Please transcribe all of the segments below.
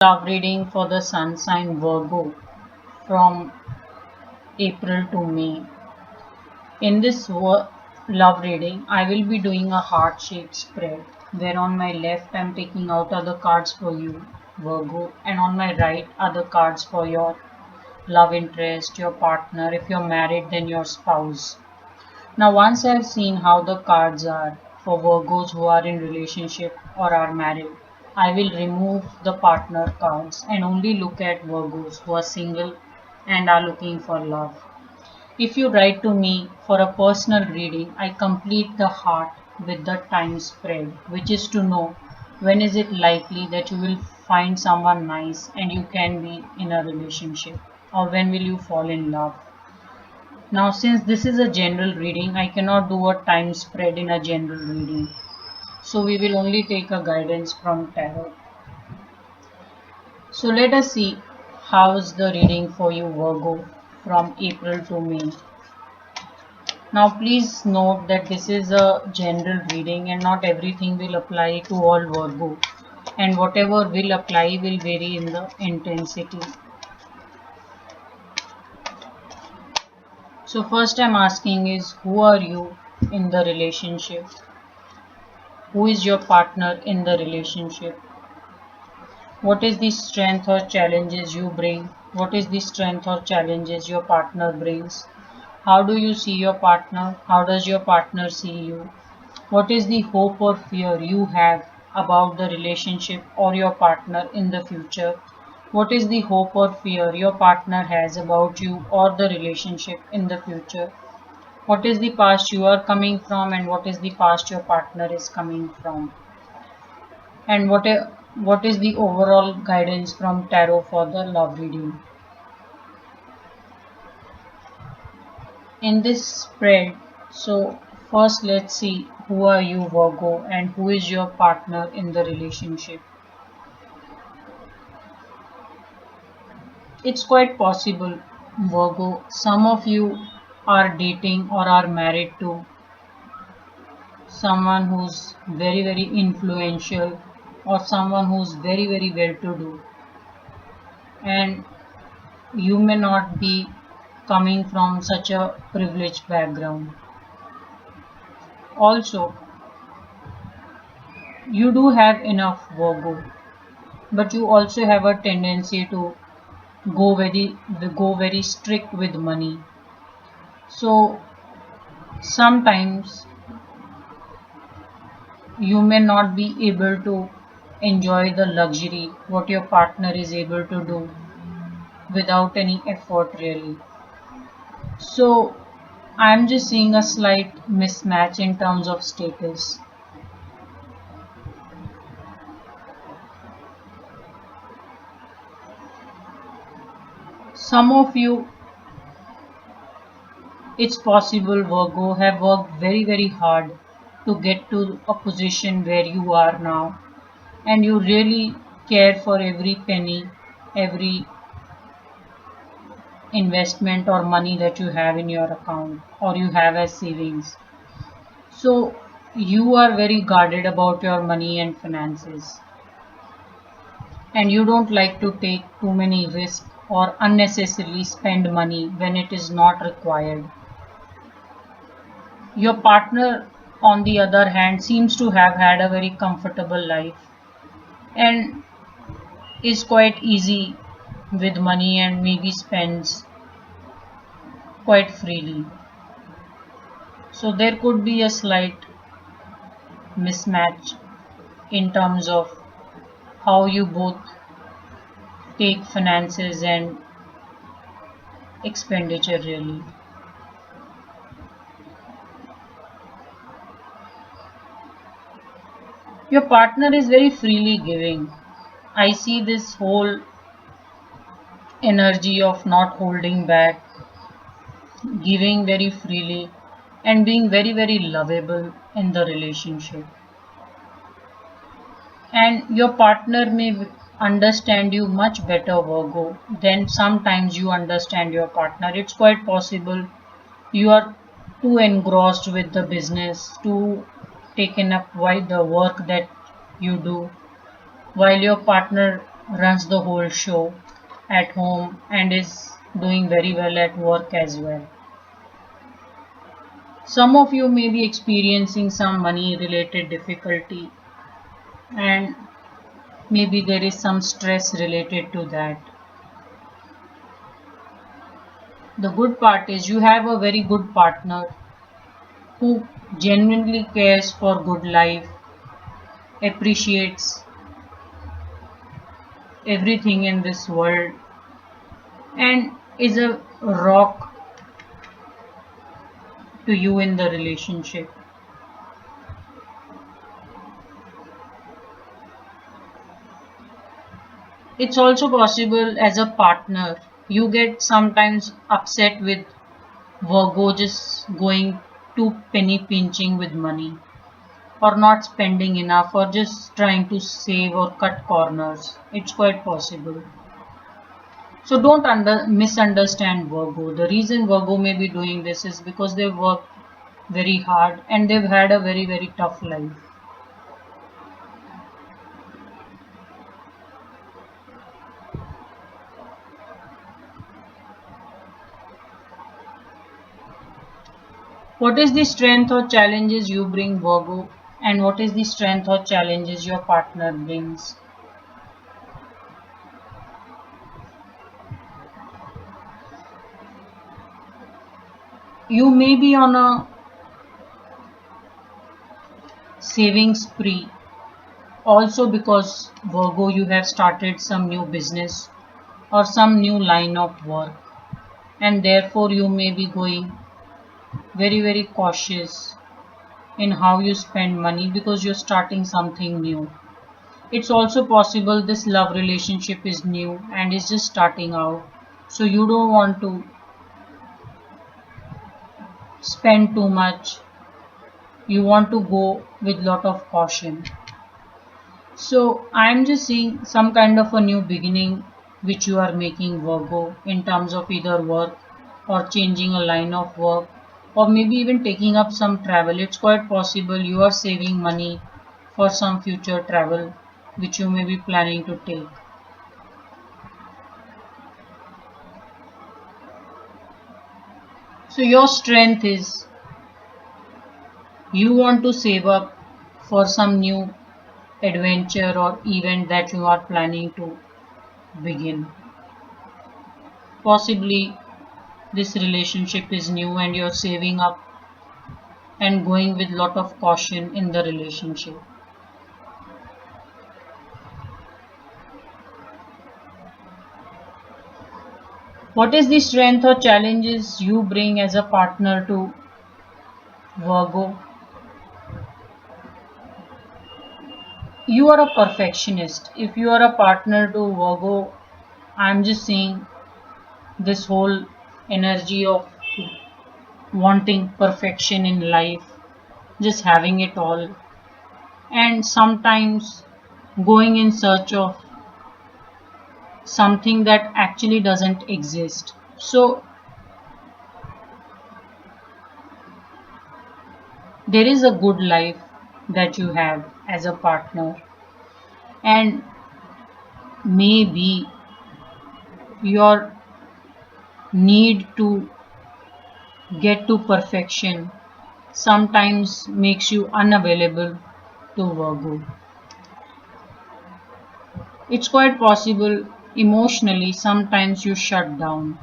Love reading for the sun sign Virgo from April to May. In this love reading, I will be doing a heart shaped spread where on my left I am taking out other cards for you, Virgo, and on my right other cards for your love interest, your partner. If you're married, then your spouse. Now, once I have seen how the cards are for Virgos who are in relationship or are married, I will remove the partner cards and only look at Virgos who are single and are looking for love. If you write to me for a personal reading, I complete the heart with the time spread, which is to know when is it likely that you will find someone nice and you can be in a relationship, or when will you fall in love. Now, since this is a general reading, I cannot do a time spread in a general reading. So we will only take a guidance from tarot. So let us see how's the reading for you, Virgo, from April to May. Now please note that this is a general reading and not everything will apply to all Virgo, and whatever will apply will vary in the intensity. So first I'm asking is, who are you in the relationship? Who is your partner in the relationship? What is the strength or challenges you bring? What is the strength or challenges your partner brings? How do you see your partner? How does your partner see you? What is the hope or fear you have about the relationship or your partner in the future? What is the hope or fear your partner has about you or the relationship in the future? What is the past you are coming from and what is the past your partner is coming from? And what is the overall guidance from tarot for the love reading? In this spread, so first let's see who are you, Virgo, and who is your partner in the relationship. It's quite possible, Virgo, some of you are dating or are married to someone who's very influential or someone who's very well to do, and you may not be coming from such a privileged background. Also, you do have enough, Virgo, but you also have a tendency to go very strict with money. So sometimes you may not be able to enjoy the luxury what your partner is able to do without any effort really. So I'm just seeing a slight mismatch in terms of status. Some of you, it's possible, Virgo, have worked very hard to get to a position where you are now, and you really care for every penny, every investment or money that you have in your account or you have as savings. So you are very guarded about your money and finances, and you don't like to take too many risks or unnecessarily spend money when it is not required. Your partner, on the other hand, seems to have had a very comfortable life and is quite easy with money and maybe spends quite freely. So there could be a slight mismatch in terms of how you both take finances and expenditure really. Your partner is very freely giving. I see this whole energy of not holding back, giving very freely, and being very lovable in the relationship. And your partner may understand you much better, Virgo, than sometimes you understand your partner. It's quite possible you are too engrossed with the business, too taken up by the work that you do, while your partner runs the whole show at home and is doing very well at work as well. Some of you may be experiencing some money related difficulty, and maybe there is some stress related to that. The good part is you have a very good partner who genuinely cares for good life, appreciates everything in this world, and is a rock to you in the relationship. It's also possible as a partner you get sometimes upset with Virgo just going too penny pinching with money, or not spending enough, or just trying to save or cut corners. It's quite possible. So don't misunderstand Virgo. The reason Virgo may be doing this is because they've worked very hard and they've had a very, very tough life. What is the strength or challenges you bring, Virgo? And what is the strength or challenges your partner brings? You may be on a saving spree. Also because Virgo, you have started some new business or some new line of work, and therefore you may be going very, very cautious in how you spend money because you're starting something new. It's also possible this love relationship is new and is just starting out, so you don't want to spend too much. You want to go with lot of caution. So I'm just seeing some kind of a new beginning which you are making, Virgo, in terms of either work or changing a line of work, or maybe even taking up some travel. It's quite possible you are saving money for some future travel which you may be planning to take. So your strength is you want to save up for some new adventure or event that you are planning to begin. Possibly this relationship is new and you're saving up and going with lot of caution in the relationship. What is the strength or challenges you bring as a partner to Virgo? You are a perfectionist. If you are a partner to Virgo, I'm just seeing this whole energy of wanting perfection in life, just having it all, and sometimes going in search of something that actually doesn't exist. So there is a good life that you have as a partner, and maybe your need to get to perfection sometimes makes you unavailable to Virgo. It's quite possible emotionally sometimes you shut down.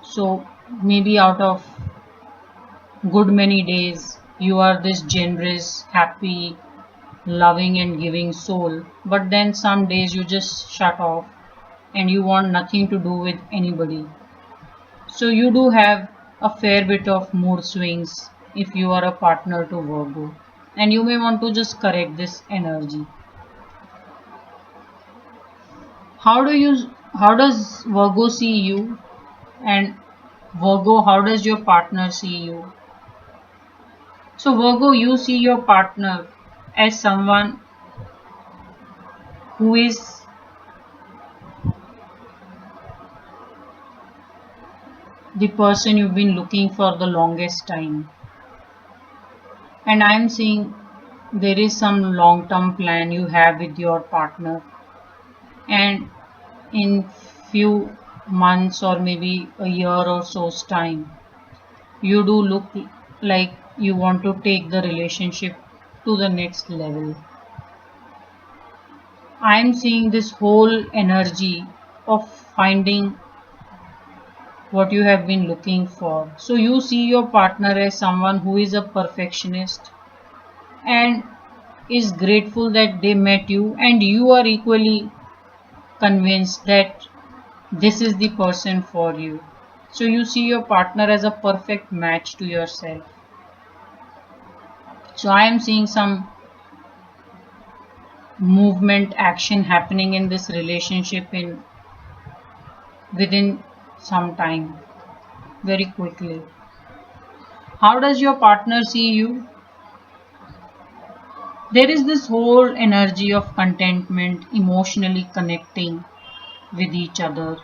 So maybe out of good many days you are this generous, happy, loving and giving soul, but then some days you just shut off and you want nothing to do with anybody. So you do have a fair bit of mood swings if you are a partner to Virgo, and you may want to just correct this energy. How does Virgo see you, and Virgo, how does your partner see you? So Virgo, you see your partner as someone who is the person you've been looking for the longest time, and I'm seeing there is some long-term plan you have with your partner, and in few months or maybe a year or so's time, you do look like you want to take the relationship to the next level. I'm seeing this whole energy of finding what you have been looking for. So you see your partner as someone who is a perfectionist and is grateful that they met you, and you are equally convinced that this is the person for you. So you see your partner as a perfect match to yourself. So I am seeing some movement action happening in this relationship in within some time, very quickly. How does your partner see you? There is this whole energy of contentment, emotionally connecting with each other,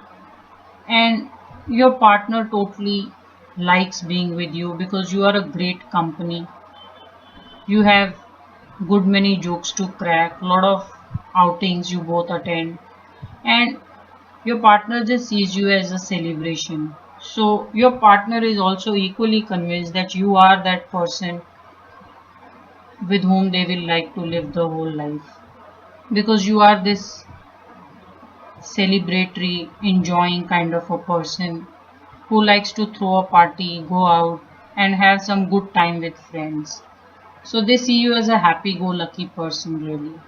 and your partner totally likes being with you because you are a great company. You have good many jokes to crack, lot of outings you both attend, and your partner just sees you as a celebration. So your partner is also equally convinced that you are that person with whom they will like to live the whole life, because you are this celebratory, enjoying kind of a person who likes to throw a party, go out, and have some good time with friends. So they see you as a happy go lucky person, really.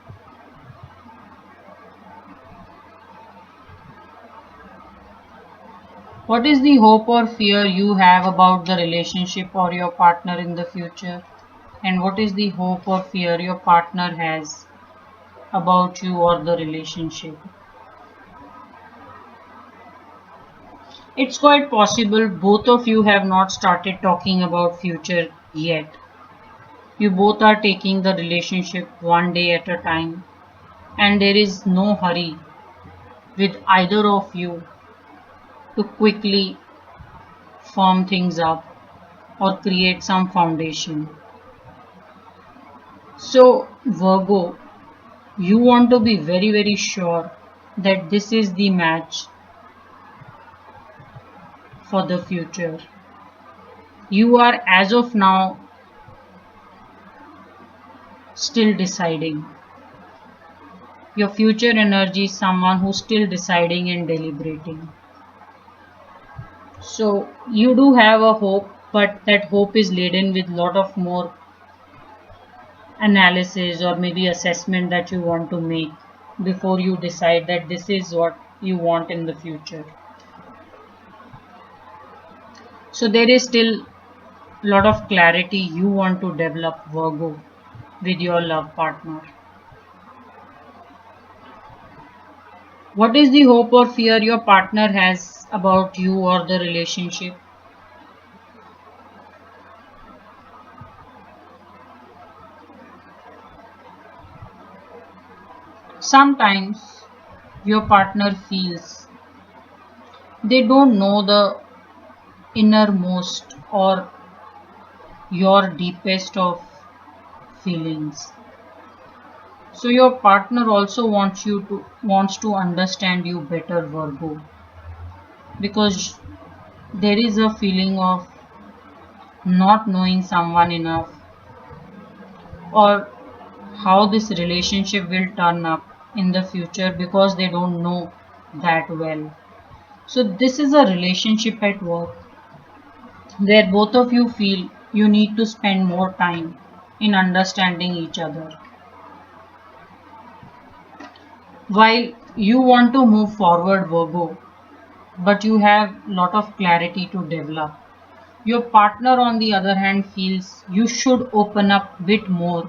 What is the hope or fear you have about the relationship or your partner in the future? And what is the hope or fear your partner has about you or the relationship? It's quite possible both of you have not started talking about future yet. You both are taking the relationship one day at a time, and there is no hurry with either of you to quickly firm things up or create some foundation. So, Virgo, you want to be very, very sure that this is the match for the future. You are, as of now, still deciding. Your future energy is someone who's still deciding and deliberating. So you do have a hope, but that hope is laden with lot of more analysis or maybe assessment that you want to make before you decide that this is what you want in the future. So there is still a lot of clarity you want to develop, Virgo, with your love partner. What is the hope or fear your partner has about you or the relationship? Sometimes your partner feels they don't know the innermost or your deepest of feelings. So your partner also wants to understand you better, Virgo, because there is a feeling of not knowing someone enough, or how this relationship will turn up in the future because they don't know that well. So this is a relationship at work where both of you feel you need to spend more time in understanding each other. While you want to move forward, Virgo, but you have lot of clarity to develop. Your partner, on the other hand, feels you should open up a bit more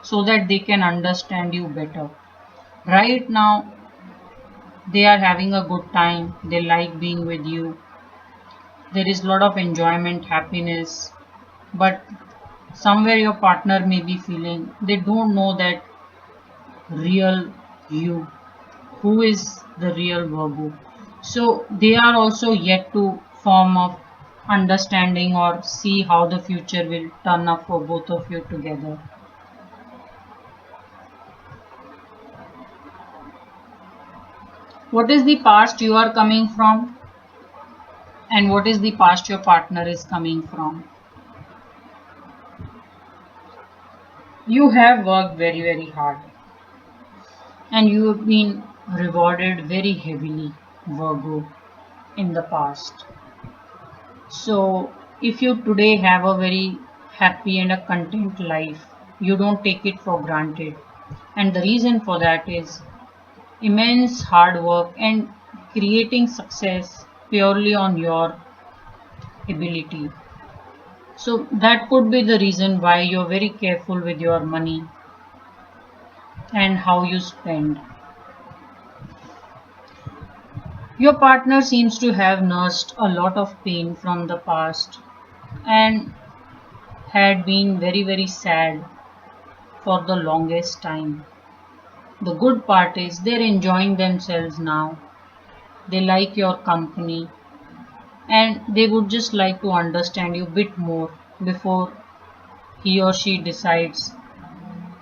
so that they can understand you better. Right now, they are having a good time, they like being with you, there is a lot of enjoyment, happiness, but somewhere your partner may be feeling they don't know that real you, who is the real Virgo. So they are also yet to form a understanding or see how the future will turn up for both of you together. What is the past you are coming from, and what is the past your partner is coming from? You have worked very, very hard, and you have been rewarded very heavily, Virgo, in the past. So, if you today have a very happy and a content life, you don't take it for granted. And the reason for that is immense hard work and creating success purely on your ability. So, that could be the reason why you're very careful with your money and how you spend. Your partner seems to have nursed a lot of pain from the past and had been very, very sad for the longest time. The good part is they're enjoying themselves now. They like your company and they would just like to understand you a bit more before he or she decides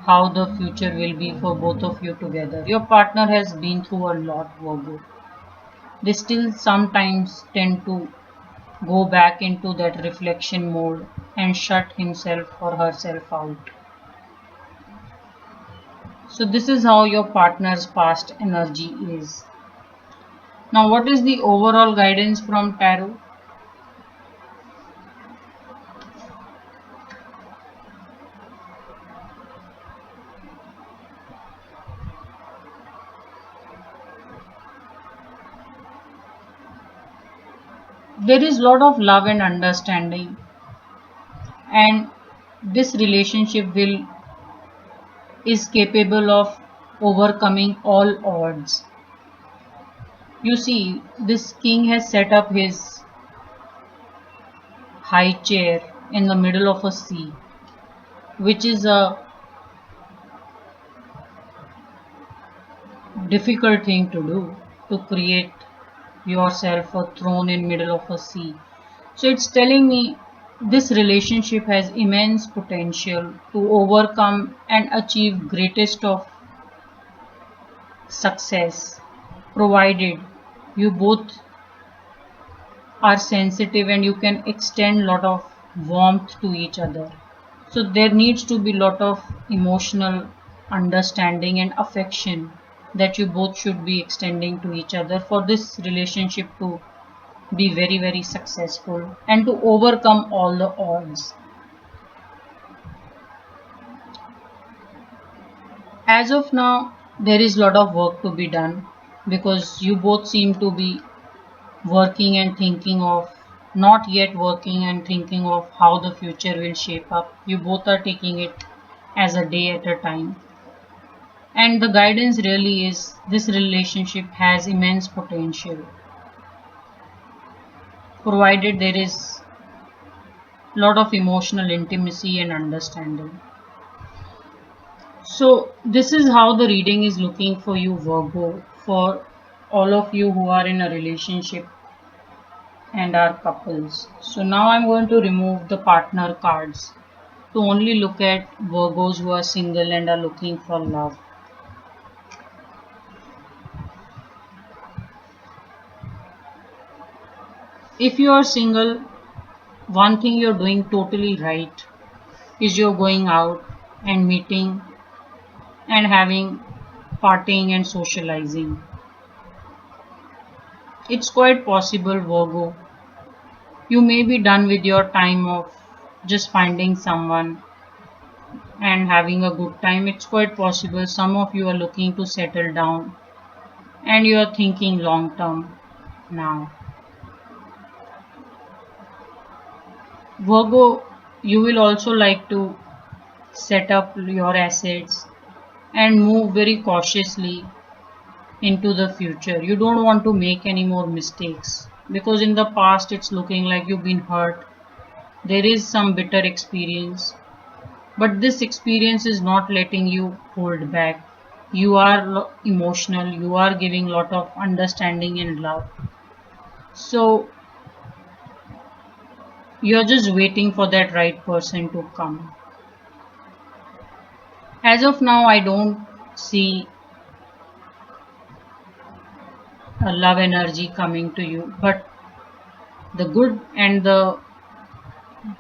how the future will be for both of you together. Your partner has been through a lot, Virgo. They still sometimes tend to go back into that reflection mode and shut himself or herself out. So this is how your partner's past energy is. Now what is the overall guidance from tarot? There is lot of love and understanding, and this relationship will is capable of overcoming all odds. You see, this king has set up his high chair in the middle of a sea, which is a difficult thing to do, to create yourself a throne in middle of a sea. So it's telling me this relationship has immense potential to overcome and achieve greatest of success, provided you both are sensitive and you can extend lot of warmth to each other. So there needs to be lot of emotional understanding and affection that you both should be extending to each other for this relationship to be very, very successful and to overcome all the odds. As of now, there is lot of work to be done because you both seem to be working and thinking of, not yet working and thinking of how the future will shape up. You both are taking it as a day at a time. And the guidance really is this relationship has immense potential, provided there is lot of emotional intimacy and understanding. So this is how the reading is looking for you, Virgo, for all of you who are in a relationship and are couples. So now I'm going to remove the partner cards to only look at Virgos who are single and are looking for love. If you are single, one thing you're doing totally right is you're going out and meeting and having partying and socializing. It's quite possible, Virgo, you may be done with your time of just finding someone and having a good time. It's quite possible some of you are looking to settle down and you are thinking long term now. Virgo, you will also like to set up your assets and move very cautiously into the future. You don't want to make any more mistakes because in the past it's looking like you've been hurt. There is some bitter experience, but this experience is not letting you hold back. You are emotional, you are giving lot of understanding and love. So you're just waiting for that right person to come. As of now, I don't see a love energy coming to you, but the good and the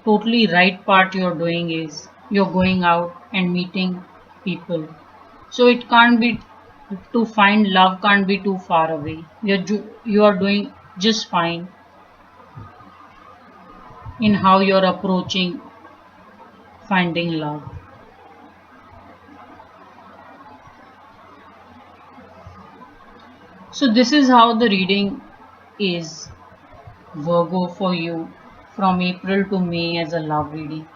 totally right part you're doing is you're going out and meeting people. So it can't be, to find love can't be too far away. You are doing just fine in how you're approaching finding love. So this is how the reading is, Virgo, for you from April to May as a love reading.